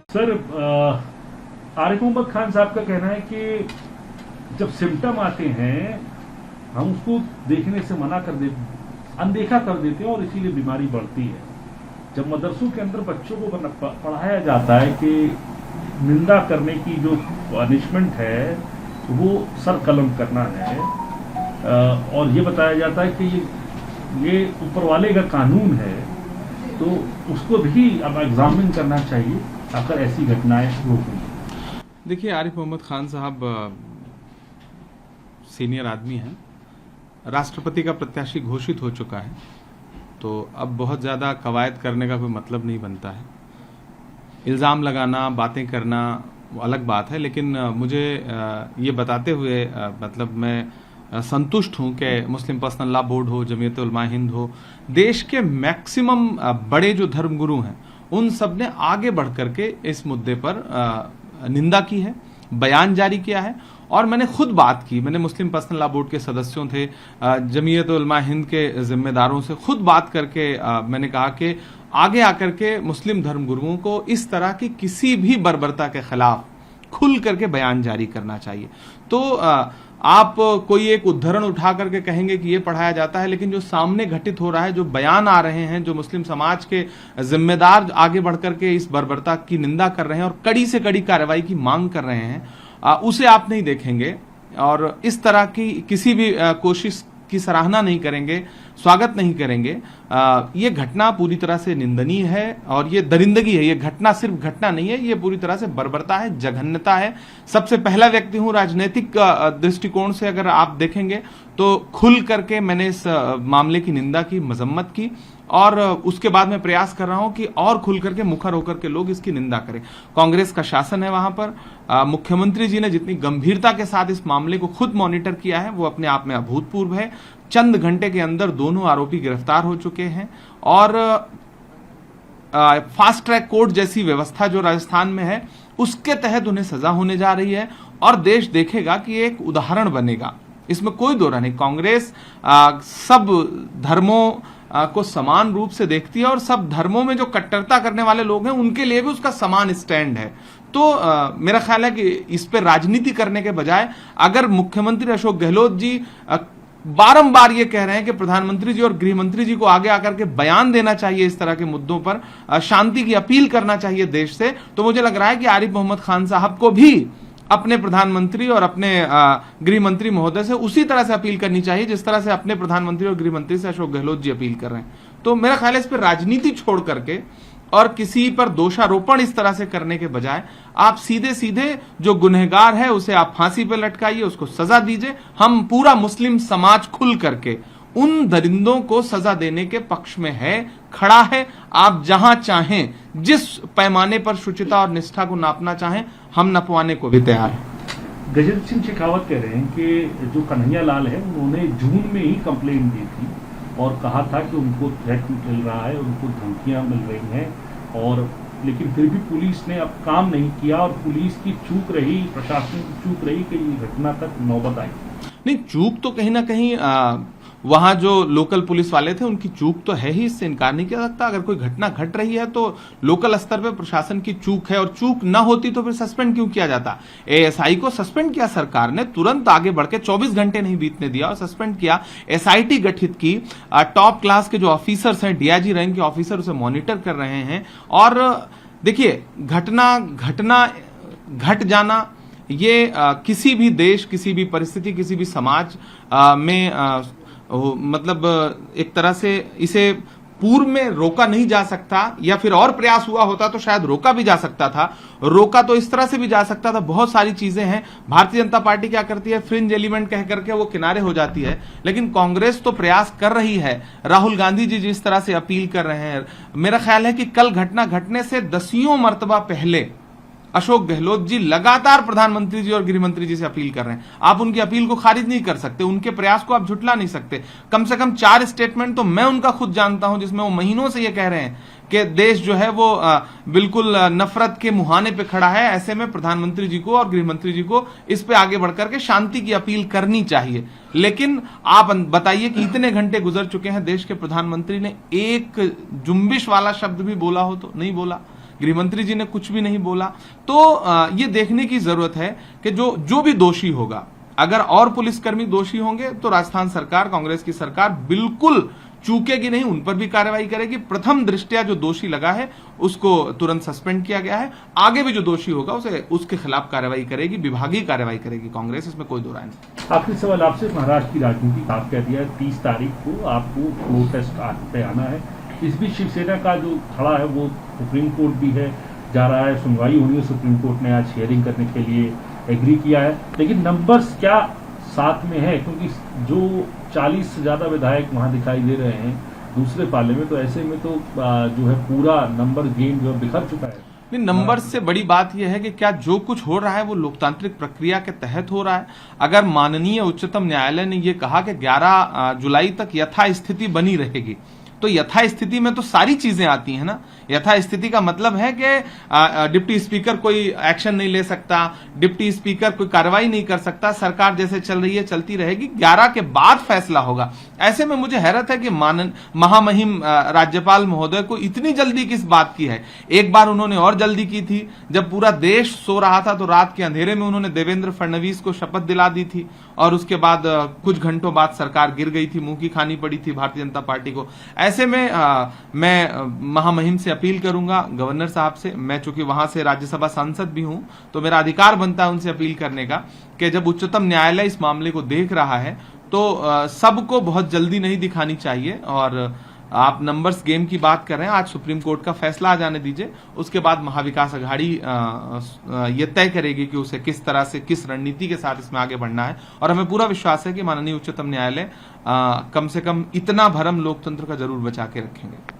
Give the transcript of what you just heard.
Sir, Arif Mohammad Khan साहब का कहना है कि जब सिम्टम आते हैं हम उसको देखने से अनदेखा कर देते हैं और इसीलिए बीमारी बढ़ती है। जब मदरसों के अंदर बच्चों को पढ़ाया जाता है कि निंदा करने की जो पनिशमेंट है वो सर कलम करना है, और ये बताया जाता है कि ये ऊपर वाले का कानून है, तो उसको भी अब एग्जामिन करना चाहिए अगर ऐसी घटनाएं रोकनी। देखिए, आरिफ मोहम्मद खान साहब सीनियर आदमी हैं, राष्ट्रपति का प्रत्याशी घोषित हो चुका है, तो अब बहुत ज़्यादा कवायद करने का कोई मतलब नहीं बनता है। इल्ज़ाम लगाना, बातें करना वो अलग बात है, लेकिन मुझे ये बताते हुए मतलब मैं संतुष्ट हूं कि मुस्लिम पर्सनल लॉ बोर्ड हो, जमीयत उलमा हिंद हो, देश के मैक्सिमम बड़े जो धर्मगुरु हैं उन सब ने आगे बढ़ करके इस मुद्दे पर निंदा की है, बयान जारी किया है। और मैंने खुद बात की, मैंने मुस्लिम पर्सनल लॉ बोर्ड के सदस्यों थे, जमीयत उलमा हिंद के जिम्मेदारों से खुद बात करके मैंने कहा कि आगे आकर के मुस्लिम धर्मगुरुओं को इस तरह की किसी भी बर्बरता के खिलाफ खुल करके बयान जारी करना चाहिए। तो आप कोई एक उद्धरण उठा करके कहेंगे कि ये पढ़ाया जाता है, लेकिन जो सामने घटित हो रहा है, जो बयान आ रहे हैं, जो मुस्लिम समाज के जिम्मेदार आगे बढ़ करके इस बर्बरता की निंदा कर रहे हैं और कड़ी से कड़ी कार्रवाई की मांग कर रहे हैं, उसे आप नहीं देखेंगे और इस तरह की किसी भी कोशिश की सराहना नहीं करेंगे, स्वागत नहीं करेंगे। ये घटना पूरी तरह से निंदनीय है और ये दरिंदगी है। ये घटना सिर्फ घटना नहीं है, ये पूरी तरह से बर्बरता है, जघन्यता है। सबसे पहला व्यक्ति हूं, राजनीतिक दृष्टिकोण से अगर आप देखेंगे तो खुल करके मैंने इस मामले की निंदा की, मजम्मत की, और उसके बाद मैं प्रयास कर रहा हूं कि और खुल करके मुखर होकर के लोग इसकी निंदा करें। कांग्रेस का शासन है वहां पर, मुख्यमंत्री जी ने जितनी गंभीरता के साथ इस मामले को खुद मॉनिटर किया है वो अपने आप में अभूतपूर्व है। चंद घंटे के अंदर दोनों आरोपी गिरफ्तार हो चुके हैं और फास्ट ट्रैक कोर्ट जैसी व्यवस्था जो राजस्थान में है उसके तहत उन्हें सजा होने जा रही है और देश देखेगा कि एक उदाहरण बनेगा, इसमें कोई दो राय नहीं। कांग्रेस सब धर्मों को समान रूप से देखती है और सब धर्मों में जो कट्टरता करने वाले लोग हैं उनके लिए भी उसका समान स्टैंड है। तो मेरा ख्याल है कि इस पर राजनीति करने के बजाय अगर मुख्यमंत्री अशोक गहलोत जी बारंबार ये कह रहे हैं कि प्रधानमंत्री जी और गृह मंत्री जी को आगे आकर के बयान देना चाहिए इस तरह के मुद्दों पर, शांति की अपील करना चाहिए देश से, तो मुझे लग रहा है कि आरिफ मोहम्मद खान साहब को भी अपने प्रधानमंत्री और अपने गृह मंत्री महोदय से उसी तरह से अपील करनी चाहिए जिस तरह से अपने प्रधानमंत्री और गृह मंत्री से अशोक गहलोत जी अपील कर रहे हैं। तो मेरा ख्याल है इस पर राजनीति छोड़ करके और किसी पर दोषारोपण इस तरह से करने के बजाय आप सीधे सीधे जो गुनहगार है उसे आप फांसी पर लटकाइए, उसको सजा दीजिए। हम पूरा मुस्लिम समाज खुल करके उन दरिंदों को सजा देने के पक्ष में है, खड़ा है। आप जहां चाहें, जिस पैमाने पर शुचिता और निष्ठा को नापना चाहें, हम नपवाने को भी तैयार हैं। गजेंद्र सिंह शेखावत कह रहे हैं कि जो कन्हैया लाल है उन्होंने जून में ही कंप्लेंट दी थी और कहा था कि उनको थ्रेट मिल रहा है, उनको धमकियां मिल रही हैं, और लेकिन फिर भी पुलिस ने अब काम नहीं किया और पुलिस की चूक रही, प्रशासन की चूक रही कि ये घटना तक नौबत आई। नहीं, चूक तो कहीं ना कहीं वहां जो लोकल पुलिस वाले थे उनकी चूक तो है ही, इससे इनकार नहीं किया सकता। अगर कोई घटना घट रही है तो लोकल स्तर पे प्रशासन की चूक है, और चूक ना होती तो फिर सस्पेंड क्यों किया जाता। एएसआई को सस्पेंड किया सरकार ने, तुरंत आगे बढ़ के 24 घंटे नहीं बीतने दिया और सस्पेंड किया। एसआईटी गठित की, टॉप क्लास के जो ऑफिसर्स हैं, डीआईजी रैंक के ऑफिसर उसे मॉनिटर कर रहे हैं। और देखिए, घटना घट जाना ये किसी भी देश, किसी भी परिस्थिति, किसी भी समाज में मतलब एक तरह से इसे पूर्व में रोका नहीं जा सकता, या फिर और प्रयास हुआ होता तो शायद रोका भी जा सकता था। रोका तो इस तरह से भी जा सकता था, बहुत सारी चीजें हैं। भारतीय जनता पार्टी क्या करती है, फ्रिंज एलिमेंट कह करके वो किनारे हो जाती है, लेकिन कांग्रेस तो प्रयास कर रही है। राहुल गांधी जी जिस तरह से अपील कर रहे हैं, मेरा ख्याल है कि कल घटना घटने से दसियों मर्तबा पहले अशोक गहलोत जी लगातार प्रधानमंत्री जी और गृह मंत्री जी से अपील कर रहे हैं। आप उनकी अपील को खारिज नहीं कर सकते, उनके प्रयास को आप झुठला नहीं सकते। कम से कम 4 स्टेटमेंट तो मैं उनका खुद जानता हूं जिसमें वो महीनों से ये कह रहे हैं कि देश जो है वो बिल्कुल नफरत के मुहाने पे खड़ा है। ऐसे में प्रधानमंत्री जी को और गृह मंत्री जी को इस पे आगे बढ़कर के शांति की अपील करनी चाहिए। लेकिन आप बताइए कि इतने घंटे गुजर चुके हैं, देश के प्रधानमंत्री ने एक जुम्बिश वाला शब्द भी बोला हो तो नहीं बोला। गृहमंत्री जी ने कुछ भी नहीं बोला। तो ये देखने की जरूरत है कि जो भी दोषी होगा, अगर और पुलिसकर्मी दोषी होंगे तो राजस्थान सरकार, कांग्रेस की सरकार बिल्कुल चूकेगी नहीं, उन पर भी कार्रवाई करेगी। प्रथम दृष्टया जो दोषी लगा है उसको तुरंत सस्पेंड किया गया है, आगे भी जो दोषी होगा उसके खिलाफ कार्रवाई करेगी, विभागीय कार्रवाई करेगी कांग्रेस, इसमें कोई दो राय नहीं। आखिरी सवाल आपसे, महाराष्ट्र की राजनीति आप कह दिया 30 तारीख को आपको फ्लोर टेस्ट पे आना है। इस बीच शिवसेना का जो खड़ा है वो सुप्रीम कोर्ट भी है, जा रहा है, सुनवाई होनी है, सुप्रीम कोर्ट ने आज हियरिंग करने के लिए एग्री किया है, लेकिन नंबर्स क्या साथ में है? क्योंकि जो 40 से ज्यादा विधायक वहां दिखाई दे रहे हैं दूसरे पाले में, तो ऐसे में तो जो है पूरा नंबर गेम जो बिखर चुका है। नहीं, नंबर से बड़ी बात यह है कि क्या जो कुछ हो रहा है वो लोकतांत्रिक प्रक्रिया के तहत हो रहा है। अगर माननीय उच्चतम न्यायालय ने ये कहा कि 11 जुलाई तक यथास्थिति बनी रहेगी, तो यथास्थिति में तो सारी चीजें आती हैं ना। यथास्थिति का मतलब है कि डिप्टी स्पीकर कोई एक्शन नहीं ले सकता, डिप्टी स्पीकर कोई कार्रवाई नहीं कर सकता, सरकार जैसे चल रही है चलती रहेगी, 11 के बाद फैसला होगा। ऐसे में मुझे हैरत है कि महामहिम राज्यपाल महोदय को इतनी जल्दी किस बात की है। एक बार उन्होंने और जल्दी की थी, जब पूरा देश सो रहा था तो रात के अंधेरे में उन्होंने देवेंद्र फडणवीस को शपथ दिला दी थी, और उसके बाद कुछ घंटों बाद सरकार गिर गई थी, मुंह की खानी पड़ी थी भारतीय जनता पार्टी को। ऐसे में मैं महामहिम से अपील करूंगा, गवर्नर साहब से, मैं चूंकि वहां से राज्यसभा सांसद भी हूं तो मेरा अधिकार बनता है उनसे अपील करने का कि जब उच्चतम न्यायालय इस मामले को देख रहा है तो सबको बहुत जल्दी नहीं दिखानी चाहिए। और आप नंबर्स गेम की बात कर रहे हैं, आज सुप्रीम कोर्ट का फैसला आ जाने दीजिए, उसके बाद महाविकास अघाड़ी ये तय करेगी कि उसे किस तरह से, किस रणनीति के साथ इसमें आगे बढ़ना है। और हमें पूरा विश्वास है कि माननीय उच्चतम न्यायालय कम से कम इतना भरम लोकतंत्र का जरूर बचा के रखेंगे।